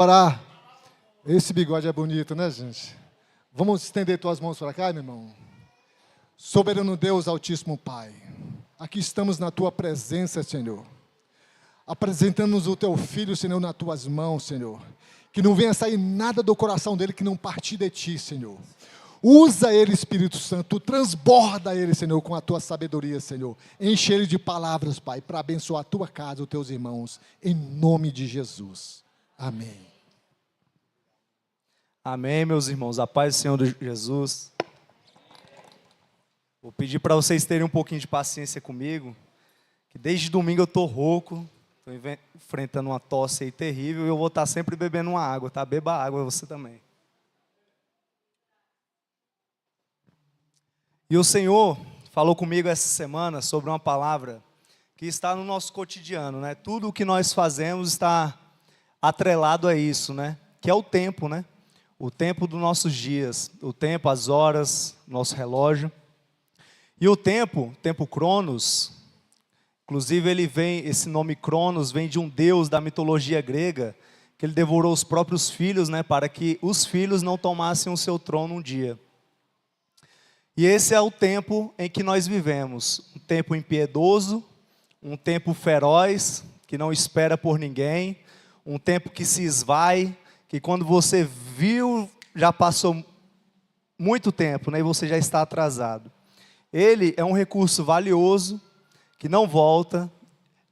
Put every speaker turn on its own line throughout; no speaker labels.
Parar. Esse bigode é bonito, né, gente? Vamos estender tuas mãos para cá, meu irmão. Soberano Deus, Altíssimo Pai, aqui estamos na Tua presença, Senhor. Apresentamos o Teu Filho, Senhor, nas Tuas mãos, Senhor. Que não venha sair nada do coração dele que não partir de Ti, Senhor. Usa ele, Espírito Santo, transborda ele, Senhor, com a Tua sabedoria, Senhor. Enche ele de palavras, Pai, para abençoar a Tua casa, os Teus irmãos, em nome de Jesus. Amém.
Amém, meus irmãos. A paz do Senhor Jesus. Vou pedir para vocês terem um pouquinho de paciência comigo, que desde domingo eu estou rouco, estou enfrentando uma tosse aí terrível e eu vou estar sempre bebendo uma água, tá? Beba água você também. E o Senhor falou comigo essa semana sobre uma palavra que está no nosso cotidiano, né? Tudo o que nós fazemos está atrelado a isso, né? Que é o tempo, né? O tempo dos nossos dias, o tempo, as horas, nosso relógio. E o tempo Cronos, inclusive esse nome Cronos vem de um deus da mitologia grega, que ele devorou os próprios filhos, né? Para que os filhos não tomassem o seu trono um dia. E esse é o tempo em que nós vivemos, um tempo impiedoso, um tempo feroz, que não espera por ninguém, um tempo que se esvai, que quando você viu, já passou muito tempo, né, e você já está atrasado. Ele é um recurso valioso, que não volta,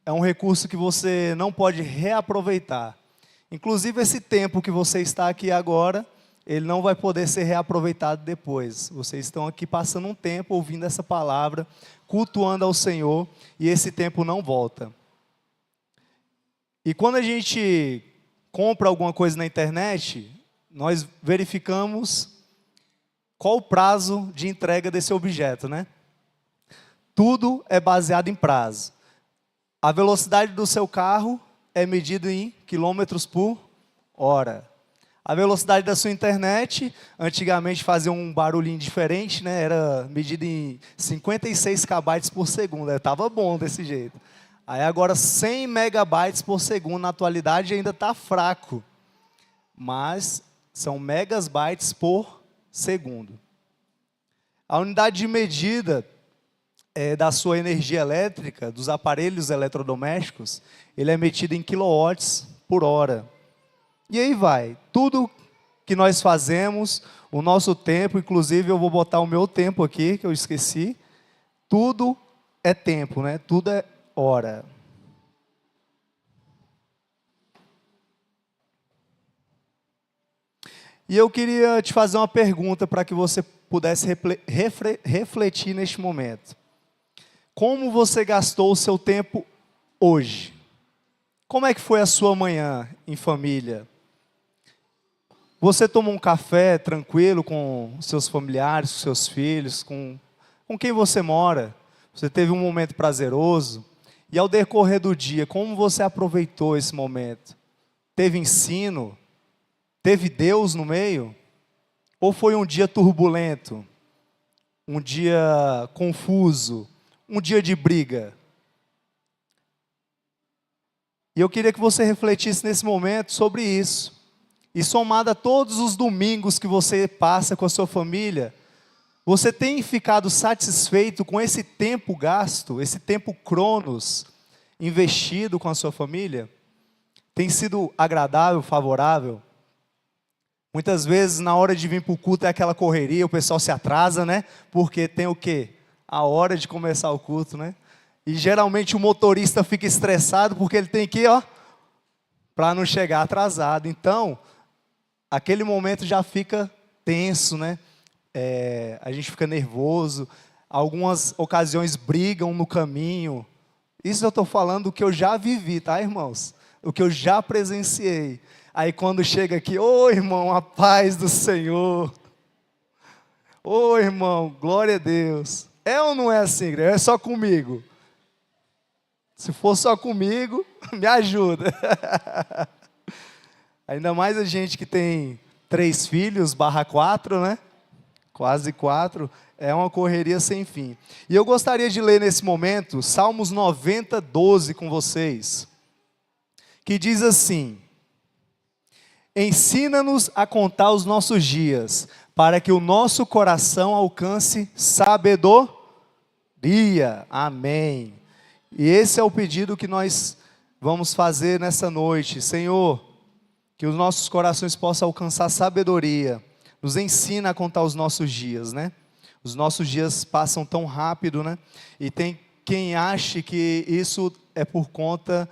é um recurso que você não pode reaproveitar. Inclusive esse tempo que você está aqui agora, ele não vai poder ser reaproveitado depois. Vocês estão aqui passando um tempo ouvindo essa palavra, cultuando ao Senhor, e esse tempo não volta. E quando a gente compra alguma coisa na internet, nós verificamos qual o prazo de entrega desse objeto, né? Tudo é baseado em prazo. A velocidade do seu carro é medida em quilômetros por hora. A velocidade da sua internet, antigamente fazia um barulhinho diferente, né? Era medida em 56 KB por segundo. Estava bom desse jeito. Aí agora 100 megabytes por segundo, na atualidade ainda está fraco. Mas são megabytes por segundo. A unidade de medida da sua energia elétrica, dos aparelhos eletrodomésticos, ele é medido em quilowatts por hora. E aí vai, tudo que nós fazemos, o nosso tempo, inclusive eu vou botar o meu tempo aqui, que eu esqueci, tudo é tempo, né? Tudo é hora. E eu queria te fazer uma pergunta para que você pudesse refletir neste momento. Como você gastou o seu tempo hoje? Como é que foi a sua manhã em família? Você tomou um café tranquilo com seus familiares, com seus filhos, com quem você mora? Você teve um momento prazeroso? E ao decorrer do dia, como você aproveitou esse momento? Teve ensino? Teve Deus no meio? Ou foi um dia turbulento? Um dia confuso? Um dia de briga? E eu queria que você refletisse nesse momento sobre isso. E somado a todos os domingos que você passa com a sua família, você tem ficado satisfeito com esse tempo gasto, esse tempo cronos investido com a sua família? Tem sido agradável, favorável? Muitas vezes na hora de vir para o culto é aquela correria, o pessoal se atrasa, né? Porque tem o quê? A hora de começar o culto, né? E geralmente o motorista fica estressado porque ele tem que ir, para não chegar atrasado. Então, aquele momento já fica tenso, né? A gente fica nervoso, algumas ocasiões brigam no caminho. Isso eu estou falando do que eu já vivi, tá, irmãos? O que eu já presenciei. Aí quando chega aqui, ô irmão, a paz do Senhor. Ô irmão, glória a Deus. É ou não é assim, igreja? É só comigo? Se for só comigo, me ajuda. Ainda mais a gente que tem 3 filhos, /4, né? Quase 4. É uma correria sem fim. E eu gostaria de ler nesse momento Salmos 90, 12 com vocês. Que diz assim: Ensina-nos a contar os nossos dias, para que o nosso coração alcance sabedoria. Amém. E esse é o pedido que nós vamos fazer nessa noite. Senhor, que os nossos corações possam alcançar sabedoria. Nos ensina a contar os nossos dias, né? Os nossos dias passam tão rápido, né? E tem quem ache que isso é por conta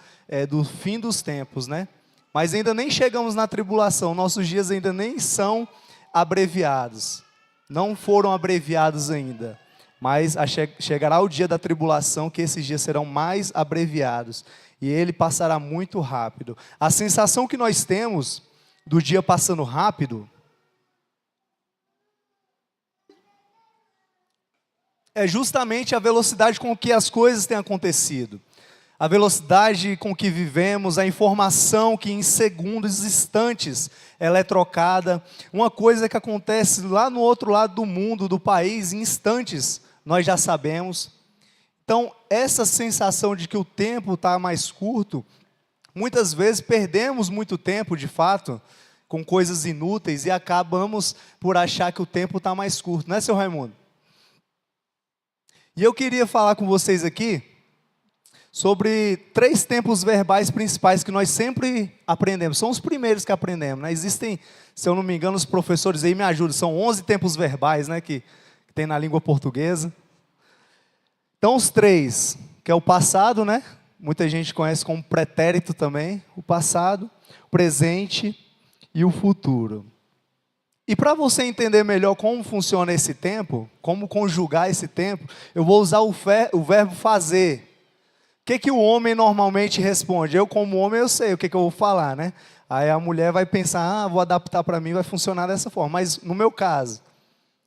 do fim dos tempos, né? Mas ainda nem chegamos na tribulação, nossos dias ainda nem são abreviados. Não foram abreviados ainda. Mas chegará o dia da tribulação que esses dias serão mais abreviados. E ele passará muito rápido. A sensação que nós temos do dia passando rápido é justamente a velocidade com que as coisas têm acontecido. A velocidade com que vivemos, a informação que em segundos, instantes, ela é trocada. Uma coisa que acontece lá no outro lado do mundo, do país, em instantes, nós já sabemos. Então, essa sensação de que o tempo está mais curto, muitas vezes perdemos muito tempo, de fato, com coisas inúteis e acabamos por achar que o tempo está mais curto, não é, seu Raimundo? E eu queria falar com vocês aqui sobre 3 tempos verbais principais que nós sempre aprendemos. São os primeiros que aprendemos, né? Existem, se eu não me engano, os professores aí me ajudam, são 11 tempos verbais, né, que tem na língua portuguesa. Então, os 3, que é o passado, né? Muita gente conhece como pretérito também, o passado, o presente e o futuro. E para você entender melhor como funciona esse tempo, como conjugar esse tempo, eu vou usar o verbo fazer. O que o homem normalmente responde? Eu, como homem, eu sei o que eu vou falar, né? Aí a mulher vai pensar, vou adaptar para mim, vai funcionar dessa forma. Mas no meu caso,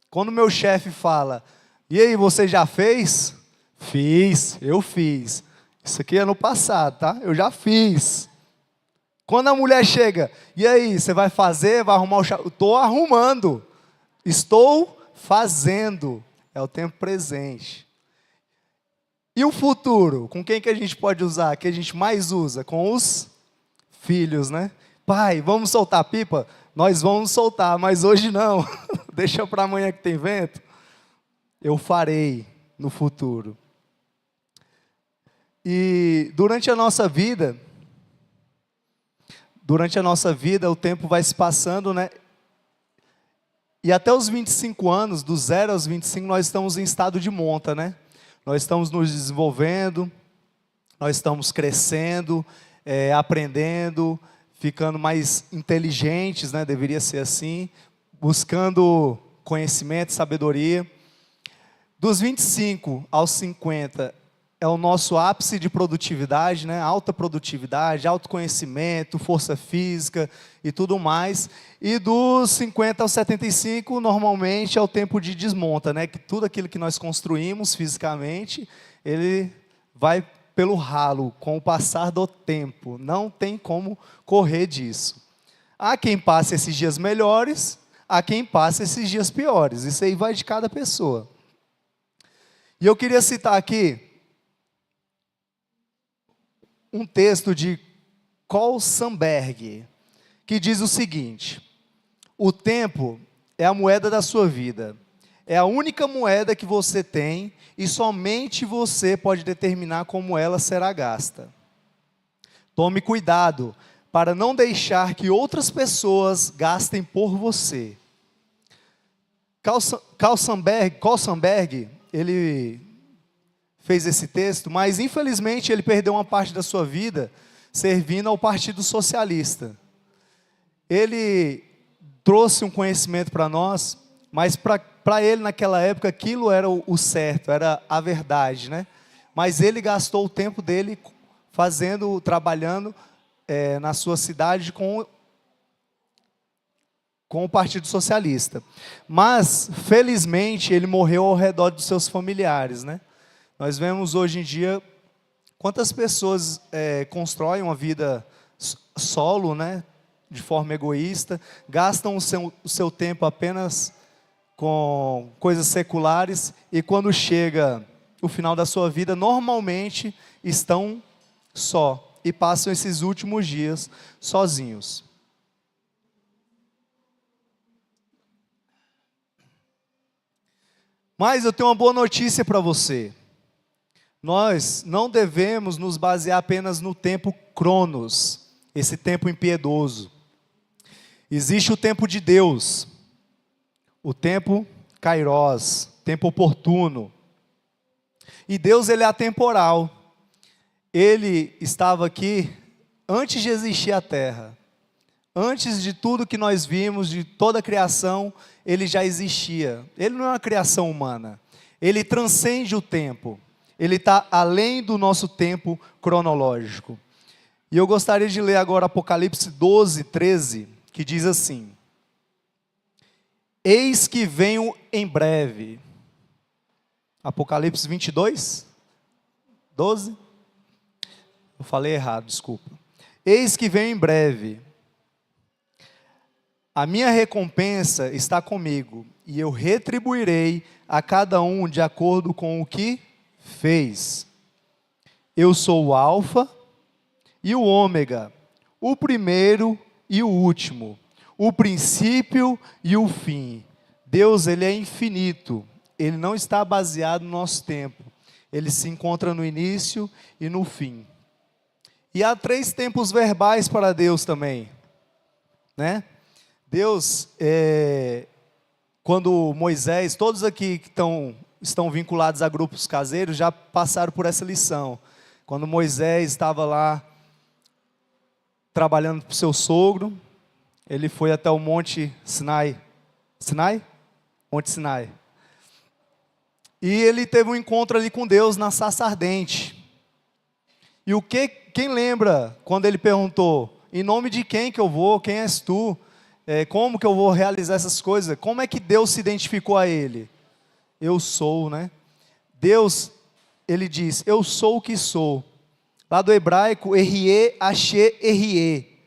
quando o meu chefe fala, e aí, você já fez? Fiz, eu fiz. Isso aqui é no passado, tá? Eu já fiz. Quando a mulher chega, e aí, você vai fazer, vai arrumar o chá? Estou arrumando. Estou fazendo. É o tempo presente. E o futuro? Com quem que a gente pode usar? Que a gente mais usa? Com os filhos, né? Pai, vamos soltar a pipa? Nós vamos soltar, mas hoje não. Deixa para amanhã que tem vento. Eu farei no futuro. E durante a nossa vida, o tempo vai se passando, né? E até os 25 anos, do 0 aos 25, nós estamos em estado de monta, né? Nós estamos nos desenvolvendo, nós estamos crescendo, aprendendo, ficando mais inteligentes, né? Deveria ser assim, buscando conhecimento, sabedoria. Dos 25 aos 50 é o nosso ápice de produtividade, né? Alta produtividade, autoconhecimento, força física e tudo mais. E dos 50 aos 75, normalmente é o tempo de desmonta, né? Que tudo aquilo que nós construímos fisicamente, ele vai pelo ralo com o passar do tempo. Não tem como correr disso. Há quem passe esses dias melhores, há quem passe esses dias piores. Isso aí vai de cada pessoa. E eu queria citar aqui um texto de Carl Sandburg, que diz o seguinte: o tempo é a moeda da sua vida. É a única moeda que você tem e somente você pode determinar como ela será gasta. Tome cuidado para não deixar que outras pessoas gastem por você. Carl Sandburg, ele fez esse texto, mas infelizmente ele perdeu uma parte da sua vida servindo ao Partido Socialista. Ele trouxe um conhecimento para nós, mas para ele naquela época aquilo era o certo, era a verdade, né? Mas ele gastou o tempo dele trabalhando na sua cidade com o Partido Socialista. Mas, felizmente, ele morreu ao redor dos seus familiares, né? Nós vemos hoje em dia quantas pessoas constroem uma vida solo, né? De forma egoísta, gastam o seu tempo apenas com coisas seculares e quando chega o final da sua vida, normalmente estão só e passam esses últimos dias sozinhos. Mas eu tenho uma boa notícia para você. Nós não devemos nos basear apenas no tempo cronos, esse tempo impiedoso. Existe o tempo de Deus, o tempo kairos, tempo oportuno. E Deus, ele é atemporal. Ele estava aqui antes de existir a terra. Antes de tudo que nós vimos, de toda a criação, ele já existia. Ele não é uma criação humana. Ele transcende o tempo. Ele está além do nosso tempo cronológico. E eu gostaria de ler agora Apocalipse 12, 13, que diz assim: Eis que venho em breve. Apocalipse 22, 12. Eu falei errado, desculpa. Eis que venho em breve. A minha recompensa está comigo, e eu retribuirei a cada um de acordo com o que fez. Eu sou o Alfa e o Ômega, o primeiro e o último, o princípio e o fim. Deus, ele é infinito, ele não está baseado no nosso tempo, ele se encontra no início e no fim. E há 3 tempos verbais para Deus também, né? Deus, quando Moisés, todos aqui que estão vinculados a grupos caseiros, já passaram por essa lição. Quando Moisés estava lá, trabalhando para o seu sogro, ele foi até o Monte Sinai. Sinai? Monte Sinai. E ele teve um encontro ali com Deus na sarça ardente. E quem lembra, quando ele perguntou, em nome de quem que eu vou, quem és tu? Como que eu vou realizar essas coisas? Como é que Deus se identificou a ele? Eu sou, né? Deus, ele diz, eu sou o que sou. Lá do hebraico, erie, achê, erie,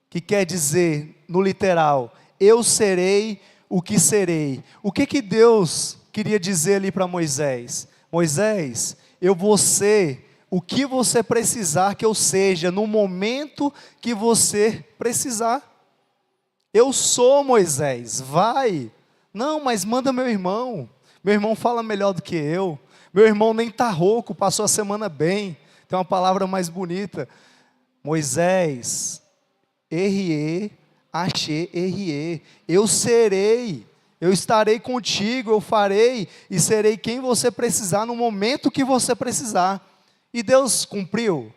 que quer dizer, no literal, eu serei o que serei. O que Deus queria dizer ali para Moisés? Moisés, eu vou ser o que você precisar que eu seja, no momento que você precisar. Eu sou, Moisés, vai. Não, mas manda meu irmão. Meu irmão fala melhor do que eu. Meu irmão nem está rouco, passou a semana bem. Tem uma palavra mais bonita. Moisés, erie, achê, erie. Eu serei, eu estarei contigo, eu farei e serei quem você precisar no momento que você precisar. E Deus cumpriu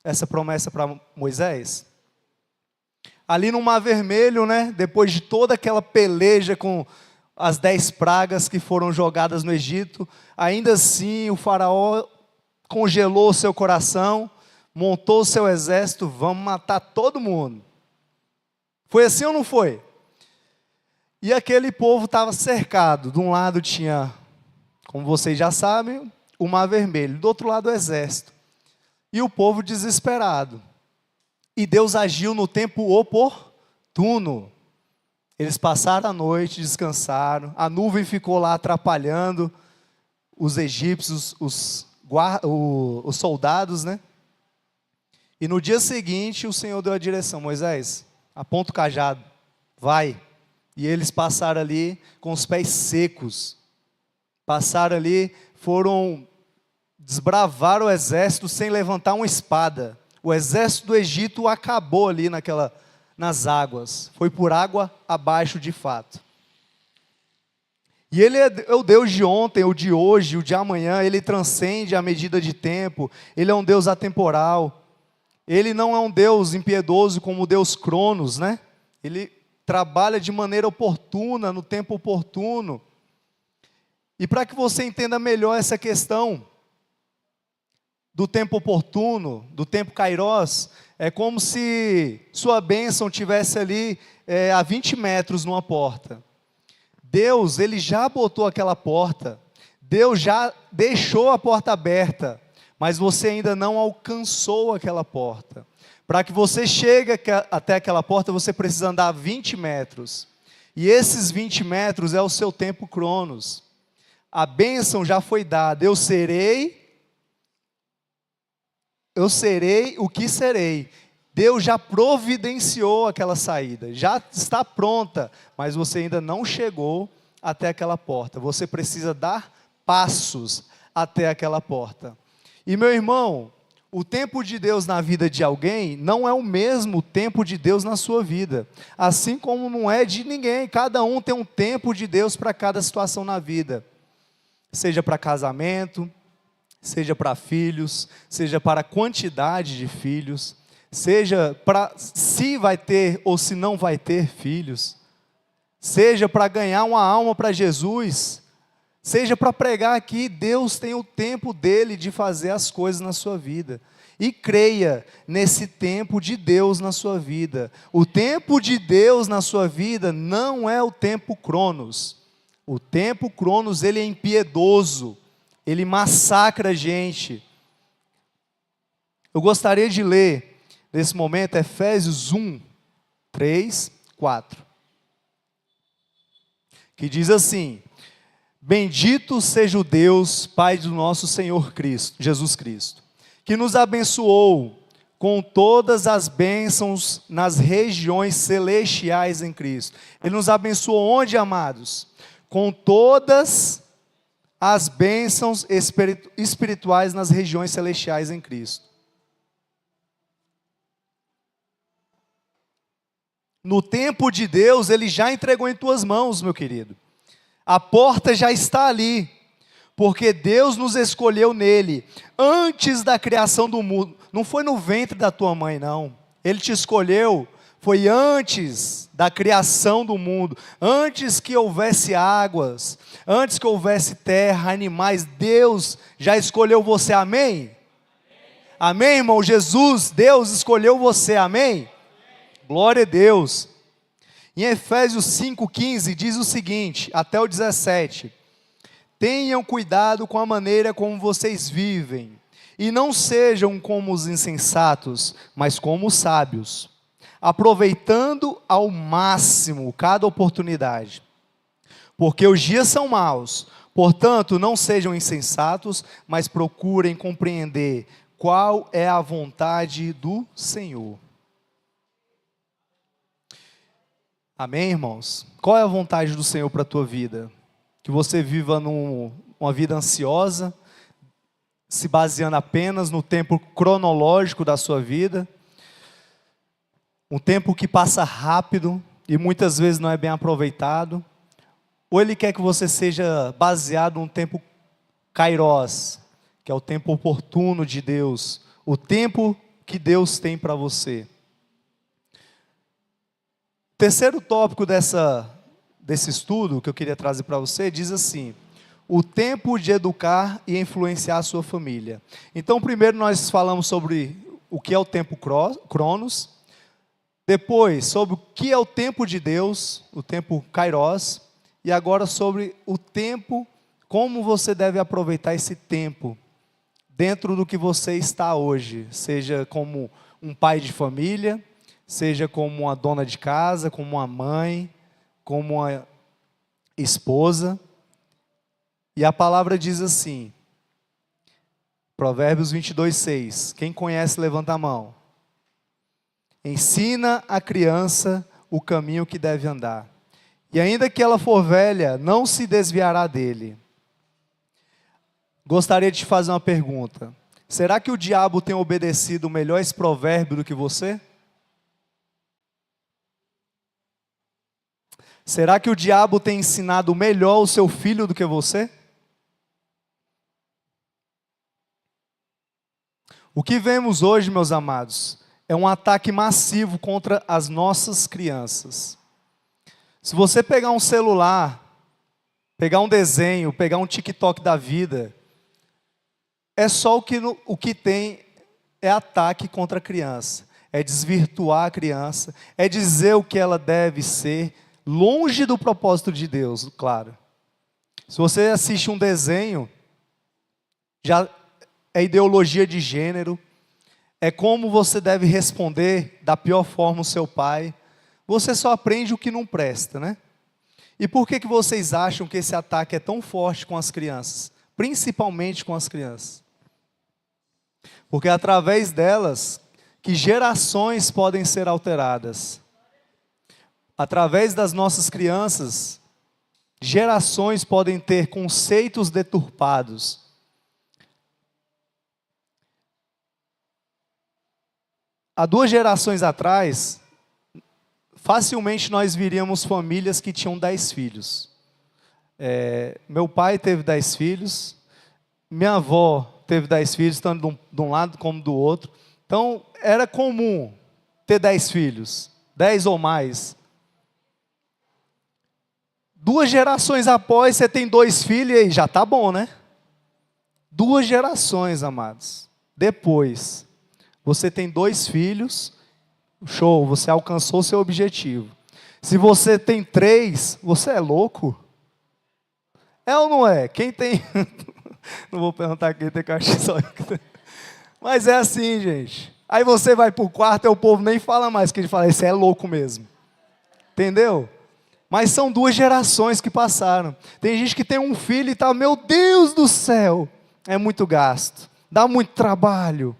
essa promessa para Moisés? Ali no Mar Vermelho, né, depois de toda aquela peleja com as 10 pragas que foram jogadas no Egito, ainda assim o faraó congelou o seu coração, montou o seu exército, vamos matar todo mundo. Foi assim ou não foi? E aquele povo estava cercado, de um lado tinha, como vocês já sabem, o Mar Vermelho, do outro lado o exército. E o povo desesperado. E Deus agiu no tempo oportuno. Eles passaram a noite, descansaram, a nuvem ficou lá atrapalhando os egípcios, os soldados, né? E no dia seguinte o Senhor deu a direção, Moisés, aponta o cajado, vai. E eles passaram ali com os pés secos, passaram ali, desbravaram o exército sem levantar uma espada. O exército do Egito acabou ali nas águas, foi por água abaixo de fato. E ele é o Deus de ontem, o de hoje, o de amanhã, ele transcende a medida de tempo, ele é um Deus atemporal, ele não é um Deus impiedoso como o Deus Cronos, né? Ele trabalha de maneira oportuna, no tempo oportuno. E para que você entenda melhor essa questão do tempo oportuno, do tempo kairos, é como se sua bênção tivesse ali a 20 metros numa porta. Deus, ele já botou aquela porta, Deus já deixou a porta aberta, mas você ainda não alcançou aquela porta. Para que você chegue até aquela porta, você precisa andar 20 metros. E esses 20 metros é o seu tempo cronos. A bênção já foi dada, eu serei o que serei. Deus já providenciou aquela saída, já está pronta, mas você ainda não chegou até aquela porta. Você precisa dar passos até aquela porta. E meu irmão, o tempo de Deus na vida de alguém não é o mesmo tempo de Deus na sua vida. Assim como não é de ninguém. Cada um tem um tempo de Deus para cada situação na vida. Seja para casamento, seja para filhos, seja para quantidade de filhos, seja para se vai ter ou se não vai ter filhos, seja para ganhar uma alma para Jesus, seja para pregar aqui. Deus tem o tempo dele de fazer as coisas na sua vida. E creia nesse tempo de Deus na sua vida. O tempo de Deus na sua vida não é o tempo Cronos. O tempo Cronos, ele é impiedoso. Ele massacra a gente. Eu gostaria de ler, nesse momento, Efésios 1, 3, 4. Que diz assim: bendito seja o Deus, Pai do nosso Senhor Cristo, Jesus Cristo, que nos abençoou com todas as bênçãos nas regiões celestiais em Cristo. Ele nos abençoou onde, amados? Com todas as bênçãos espirituais nas regiões celestiais em Cristo. No tempo de Deus, Ele já entregou em tuas mãos, meu querido. A porta já está ali, porque Deus nos escolheu nele, antes da criação do mundo. Não foi no ventre da tua mãe, não. Ele te escolheu, foi antes da criação do mundo, antes que houvesse águas, antes que houvesse terra, animais. Deus já escolheu você, amém? Amém, irmão? Jesus, Deus escolheu você, amém? Glória a Deus. Em Efésios 5,15 diz o seguinte, até o 17: tenham cuidado com a maneira como vocês vivem, e não sejam como os insensatos, mas como os sábios, aproveitando ao máximo cada oportunidade, porque os dias são maus. Portanto, não sejam insensatos, mas procurem compreender qual é a vontade do Senhor. Amém, irmãos? Qual é a vontade do Senhor para a tua vida? Que você viva uma vida ansiosa, se baseando apenas no tempo cronológico da sua vida, um tempo que passa rápido e muitas vezes não é bem aproveitado, ou Ele quer que você seja baseado num tempo kairos, que é o tempo oportuno de Deus, o tempo que Deus tem para você. O terceiro tópico desse estudo que eu queria trazer para você diz assim: o tempo de educar e influenciar a sua família. Então, primeiro nós falamos sobre o que é o tempo Cronos, depois sobre o que é o tempo de Deus, o tempo Kairos, e agora sobre o tempo, como você deve aproveitar esse tempo dentro do que você está hoje, seja como um pai de família, seja como uma dona de casa, como uma mãe, como uma esposa. E a palavra diz assim, Provérbios 22:6, quem conhece levanta a mão. Ensina a criança o caminho que deve andar, e ainda que ela for velha, não se desviará dele. Gostaria de te fazer uma pergunta: será que o diabo tem obedecido melhor esse provérbio do que você? Será que o diabo tem ensinado melhor o seu filho do que você? O que vemos hoje, meus amados, é um ataque massivo contra as nossas crianças. Se você pegar um celular, pegar um desenho, pegar um TikTok da vida, é só o que tem é ataque contra a criança. É desvirtuar a criança, é dizer o que ela deve ser, longe do propósito de Deus, claro. Se você assiste um desenho, já é ideologia de gênero, é como você deve responder da pior forma o seu pai. Você só aprende o que não presta, né? E por que vocês acham que esse ataque é tão forte com as crianças? Principalmente com as crianças. Porque é através delas que gerações podem ser alteradas. Através das nossas crianças, Gerações podem ter conceitos deturpados. Há 2 gerações atrás, facilmente nós viríamos famílias que tinham 10 filhos. Meu pai teve 10 filhos, minha avó teve 10 filhos, tanto de um lado como do outro. Então, era comum ter 10 filhos, 10 ou mais. 2 gerações após, você tem 2 filhos e aí já está bom, né? 2 gerações, amados. Depois, você tem 2 filhos, show, você alcançou seu objetivo. Se você tem 3, você é louco? É ou não é? Quem tem... Não vou perguntar quem tem cachorro. Mas é assim, gente. Aí você vai para o quarto e o povo nem fala mais, que ele fala, esse é louco mesmo. Entendeu? Mas são 2 gerações que passaram. Tem gente que tem um filho e está, meu Deus do céu, é muito gasto, dá muito trabalho,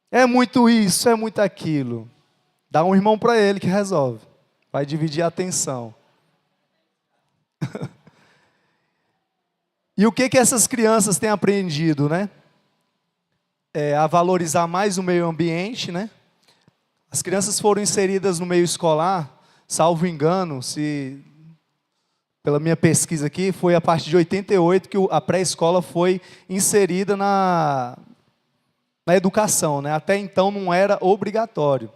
é muito isso, é muito aquilo. Dá um irmão para ele que resolve, vai dividir a atenção. E o que essas crianças têm aprendido, né? A valorizar mais o meio ambiente, né? As crianças foram inseridas no meio escolar, salvo engano, pela minha pesquisa aqui, foi a partir de 88 que a pré-escola foi inserida na educação, né? Até então não era obrigatório.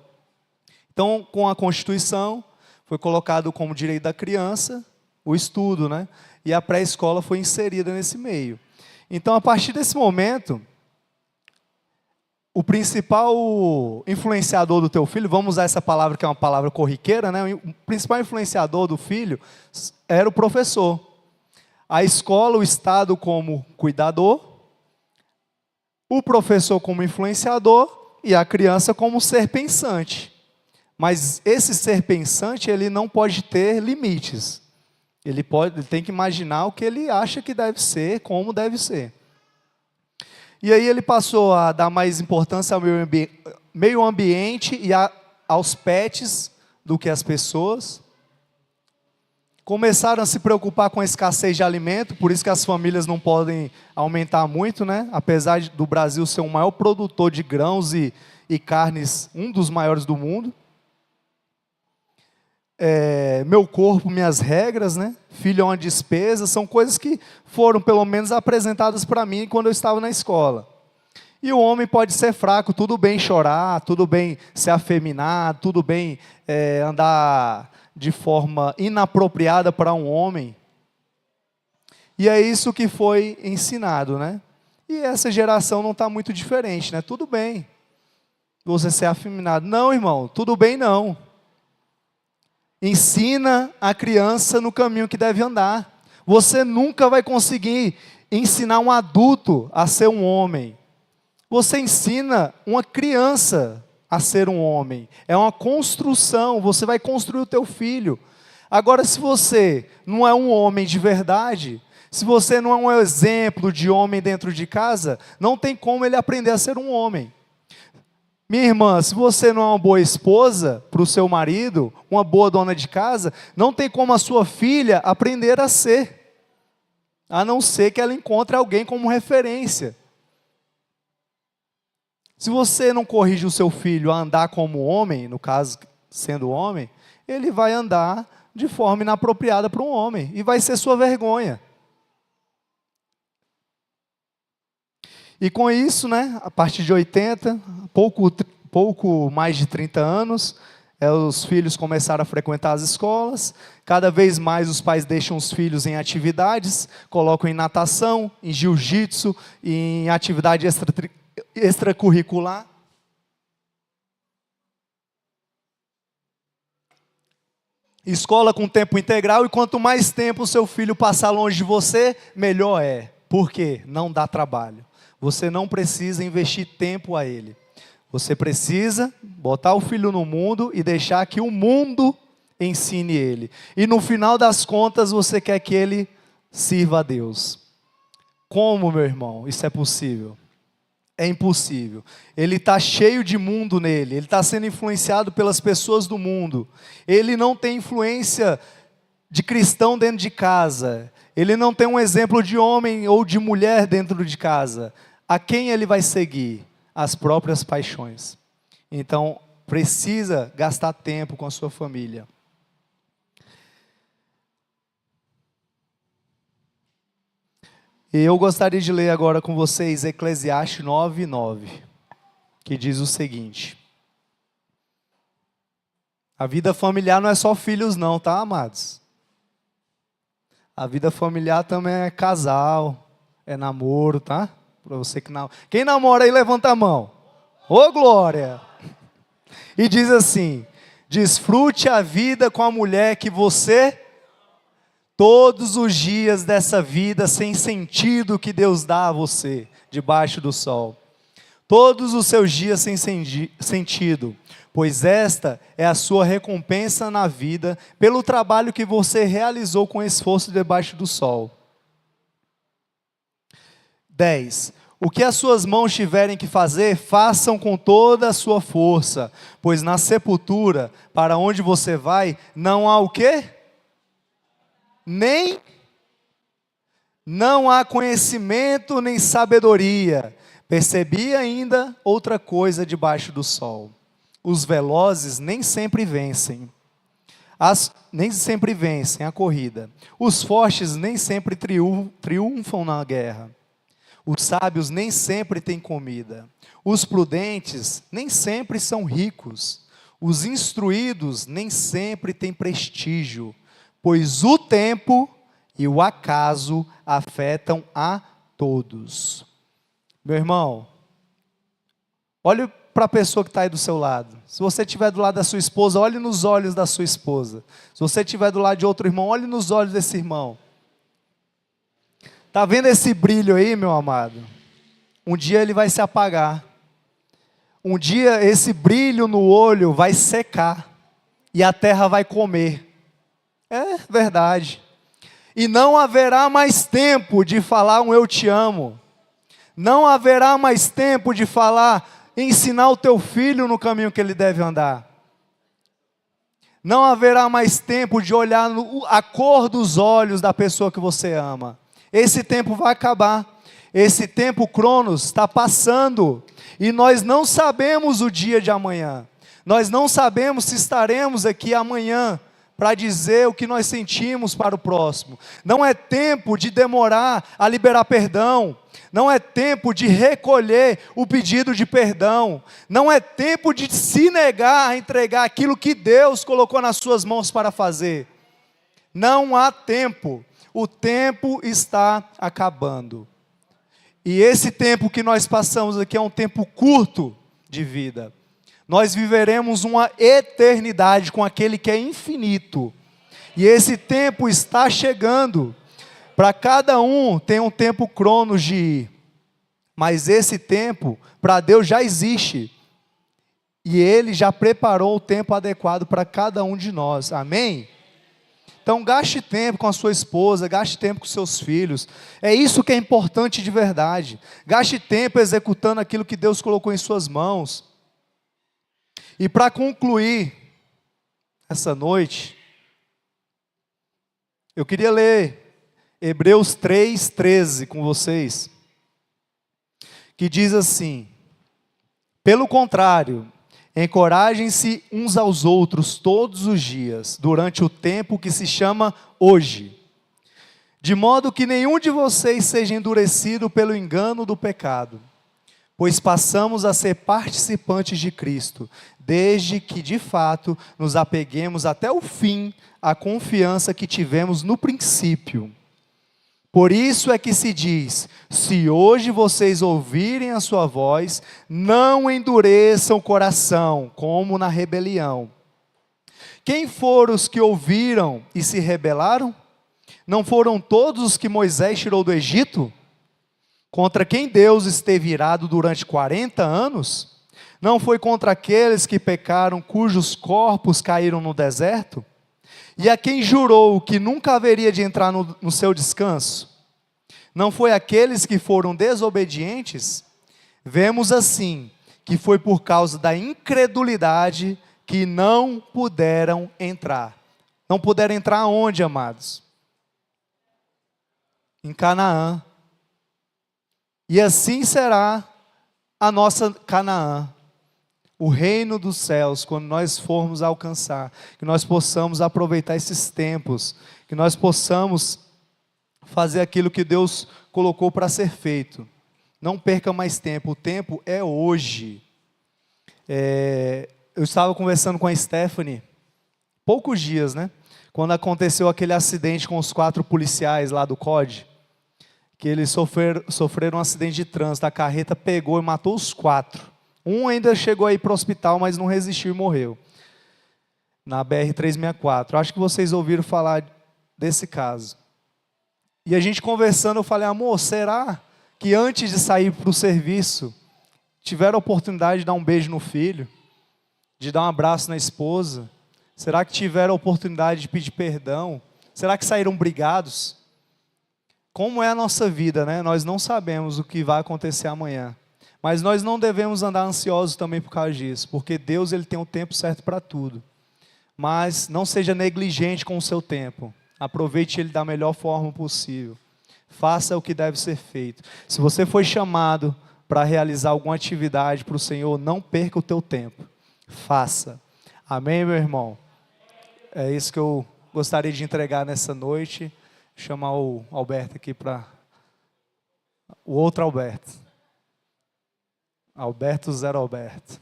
Então, com a Constituição, foi colocado como direito da criança o estudo, né? E a pré-escola foi inserida nesse meio. Então, a partir desse momento, o principal influenciador do teu filho, vamos usar essa palavra que é uma palavra corriqueira, né? O principal influenciador do filho era o professor. A escola, o Estado como cuidador, o professor como influenciador e a criança como ser pensante. Mas esse ser pensante, ele não pode ter limites. Ele tem que imaginar o que ele acha que deve ser, como deve ser. E aí ele passou a dar mais importância ao meio ambiente e aos pets do que às pessoas. Começaram a se preocupar com a escassez de alimento, por isso que as famílias não podem aumentar muito, né? Apesar do Brasil ser o maior produtor de grãos e carnes, um dos maiores do mundo. Meu corpo, minhas regras, né? Filho é uma despesa, são coisas que foram pelo menos apresentadas para mim quando eu estava na escola. E o homem pode ser fraco, tudo bem chorar, tudo bem ser afeminado, tudo bem andar de forma inapropriada para um homem. E é isso que foi ensinado, né? E essa geração não está muito diferente, né? Tudo bem você ser afeminado. Não, irmão, tudo bem não. Ensina a criança no caminho que deve andar. Você nunca vai conseguir ensinar um adulto a ser um homem. Você ensina uma criança a ser um homem. É uma construção, você vai construir o teu filho. Agora, se você não é um homem de verdade, se você não é um exemplo de homem dentro de casa, não tem como ele aprender a ser um homem. Minha irmã, se você não é uma boa esposa para o seu marido, uma boa dona de casa, não tem como a sua filha aprender a ser, a não ser que ela encontre alguém como referência. Se você não corrige o seu filho a andar como homem, no caso, sendo homem, ele vai andar de forma inapropriada para um homem, e vai ser sua vergonha. E com isso, né, a partir de 80, pouco mais de 30 anos, os filhos começaram a frequentar as escolas, cada vez mais os pais deixam os filhos em atividades, colocam em natação, em jiu-jitsu, em atividade extracurricular. Escola com tempo integral, e quanto mais tempo o seu filho passar longe de você, melhor é. Por quê? Não dá trabalho. Você não precisa investir tempo a ele. Você precisa botar o filho no mundo e deixar que o mundo ensine ele. E no final das contas, você quer que ele sirva a Deus. Como, meu irmão, isso é possível? É impossível. Ele está cheio de mundo nele. Ele está sendo influenciado pelas pessoas do mundo. Ele não tem influência de cristão dentro de casa, ele não tem um exemplo de homem ou de mulher dentro de casa, a quem ele vai seguir? As próprias paixões. Então, precisa gastar tempo com a sua família. E eu gostaria de ler agora com vocês Eclesiastes 9:9, que diz o seguinte: a vida familiar não é só filhos não, tá, amados? A vida familiar também é casal, é namoro, tá? Para você que não... Quem namora aí, levanta a mão. Ô glória! E diz assim: desfrute a vida com a mulher que você... todos os dias dessa vida sem sentido que Deus dá a você, debaixo do sol. Todos os seus dias sem sentido, pois esta é a sua recompensa na vida, pelo trabalho que você realizou com esforço debaixo do sol. 10. O que as suas mãos tiverem que fazer, façam com toda a sua força, pois na sepultura, para onde você vai, não há o quê? Não há conhecimento nem sabedoria. Percebi ainda outra coisa debaixo do sol: os velozes nem sempre vencem a corrida. Os fortes nem sempre triunfam na guerra. Os sábios nem sempre têm comida. Os prudentes nem sempre são ricos. Os instruídos nem sempre têm prestígio. Pois o tempo e o acaso afetam a todos. Meu irmão, olhe para a pessoa que está aí do seu lado. Se você estiver do lado da sua esposa, olhe nos olhos da sua esposa. Se você estiver do lado de outro irmão, olhe nos olhos desse irmão. Está vendo esse brilho aí, meu amado? Um dia ele vai se apagar. Um dia esse brilho no olho vai secar. E a terra vai comer. É verdade. E não haverá mais tempo de falar um eu te amo. Não haverá mais tempo de falar, ensinar o teu filho no caminho que ele deve andar. Não haverá mais tempo de olhar a cor dos olhos da pessoa que você ama. Esse tempo vai acabar. Esse tempo Cronos está passando. E nós não sabemos o dia de amanhã. Nós não sabemos se estaremos aqui amanhã para dizer o que nós sentimos para o próximo. Não é tempo de demorar a liberar perdão. Não é tempo de recolher o pedido de perdão. Não é tempo de se negar a entregar aquilo que Deus colocou nas suas mãos para fazer. Não há tempo. O tempo está acabando. E esse tempo que nós passamos aqui é um tempo curto de vida. Nós viveremos uma eternidade com aquele que é infinito. E esse tempo está chegando. Para cada um tem um tempo Cronos de ir. Mas esse tempo, para Deus, já existe. E Ele já preparou o tempo adequado para cada um de nós. Amém? Então gaste tempo com a sua esposa, gaste tempo com seus filhos. É isso que é importante de verdade. Gaste tempo executando aquilo que Deus colocou em suas mãos. E para concluir essa noite, eu queria ler Hebreus 3:13 com vocês, que diz assim: pelo contrário, encorajem-se uns aos outros todos os dias, durante o tempo que se chama hoje, de modo que nenhum de vocês seja endurecido pelo engano do pecado, pois passamos a ser participantes de Cristo, desde que de fato nos apeguemos até o fim à confiança que tivemos no princípio. Por isso é que se diz: se hoje vocês ouvirem a sua voz, não endureçam o coração, como na rebelião. Quem foram os que ouviram e se rebelaram? Não foram todos os que Moisés tirou do Egito? Contra quem Deus esteve irado durante 40 anos? Não foi contra aqueles que pecaram, cujos corpos caíram no deserto? E a quem jurou que nunca haveria de entrar no seu descanso? Não foi aqueles que foram desobedientes? Vemos assim, que foi por causa da incredulidade que não puderam entrar. Não puderam entrar onde, amados? Em Canaã. E assim será a nossa Canaã, o reino dos céus, quando nós formos alcançar, que nós possamos aproveitar esses tempos, que nós possamos fazer aquilo que Deus colocou para ser feito. Não perca mais tempo, o tempo é hoje. Eu estava conversando com a Stephanie, poucos dias, né? Quando aconteceu aquele acidente com os 4 policiais lá do COD, que eles sofreram um acidente de trânsito, a carreta pegou e matou os 4. Um ainda chegou aí para o hospital, mas não resistiu e morreu. Na BR-364. Acho que vocês ouviram falar desse caso. E a gente conversando, eu falei, amor, será que antes de sair para o serviço, tiveram a oportunidade de dar um beijo no filho? De dar um abraço na esposa? Será que tiveram a oportunidade de pedir perdão? Será que saíram brigados? Como é a nossa vida, né? Nós não sabemos o que vai acontecer amanhã. Mas nós não devemos andar ansiosos também por causa disso, porque Deus ele tem o tempo certo para tudo. Mas não seja negligente com o seu tempo. Aproveite ele da melhor forma possível. Faça o que deve ser feito. Se você foi chamado para realizar alguma atividade para o Senhor, não perca o teu tempo. Faça. Amém, meu irmão? É isso que eu gostaria de entregar nessa noite. Chamar o Alberto aqui para... O outro Alberto. Alberto Zero Alberto.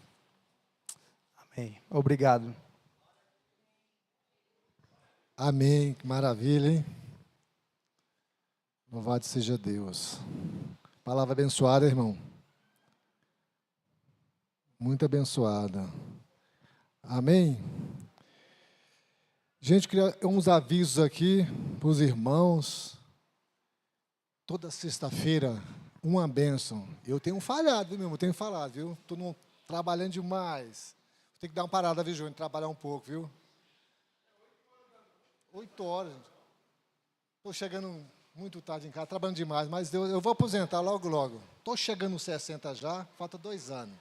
Amém. Obrigado.
Amém. Que maravilha, hein? Louvado seja Deus. Palavra abençoada, irmão. Muito abençoada. Amém? Gente, queria uns avisos aqui para os irmãos. Toda sexta-feira, uma bênção. Eu tenho falhado, viu, meu irmão? Tenho falado, viu? Estou trabalhando demais. Tem que dar uma parada, viu, Júnior? Trabalhar um pouco, viu? 8 horas. Estou chegando muito tarde em casa, trabalhando demais, mas eu vou aposentar logo, logo. Estou chegando nos 60 já, falta 2 anos.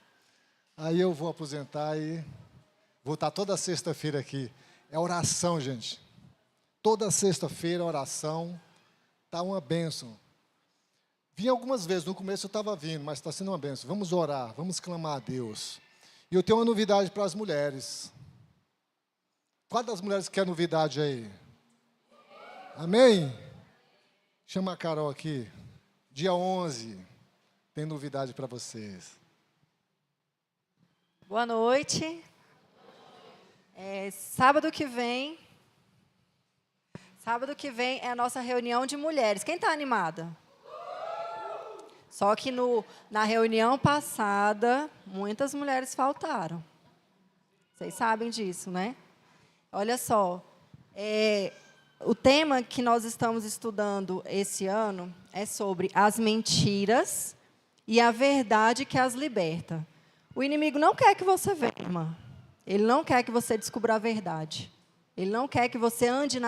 Aí eu vou aposentar e vou estar toda sexta-feira aqui. É oração, gente. Toda sexta-feira, oração. Está uma bênção. Vim algumas vezes, no começo eu estava vindo, mas está sendo uma bênção. Vamos orar, vamos clamar a Deus. E eu tenho uma novidade para as mulheres. Qual das mulheres quer novidade aí? Amém? Chama a Carol aqui. Dia 11, tem novidade para vocês.
Boa noite. Sábado que vem é a nossa reunião de mulheres. Quem está animada? Só que na reunião passada, muitas mulheres faltaram. Vocês sabem disso, né? Olha só, o tema que nós estamos estudando esse ano é sobre as mentiras e a verdade que as liberta. O inimigo não quer que você venha, irmã. Ele não quer que você descubra a verdade. Ele não quer que você ande na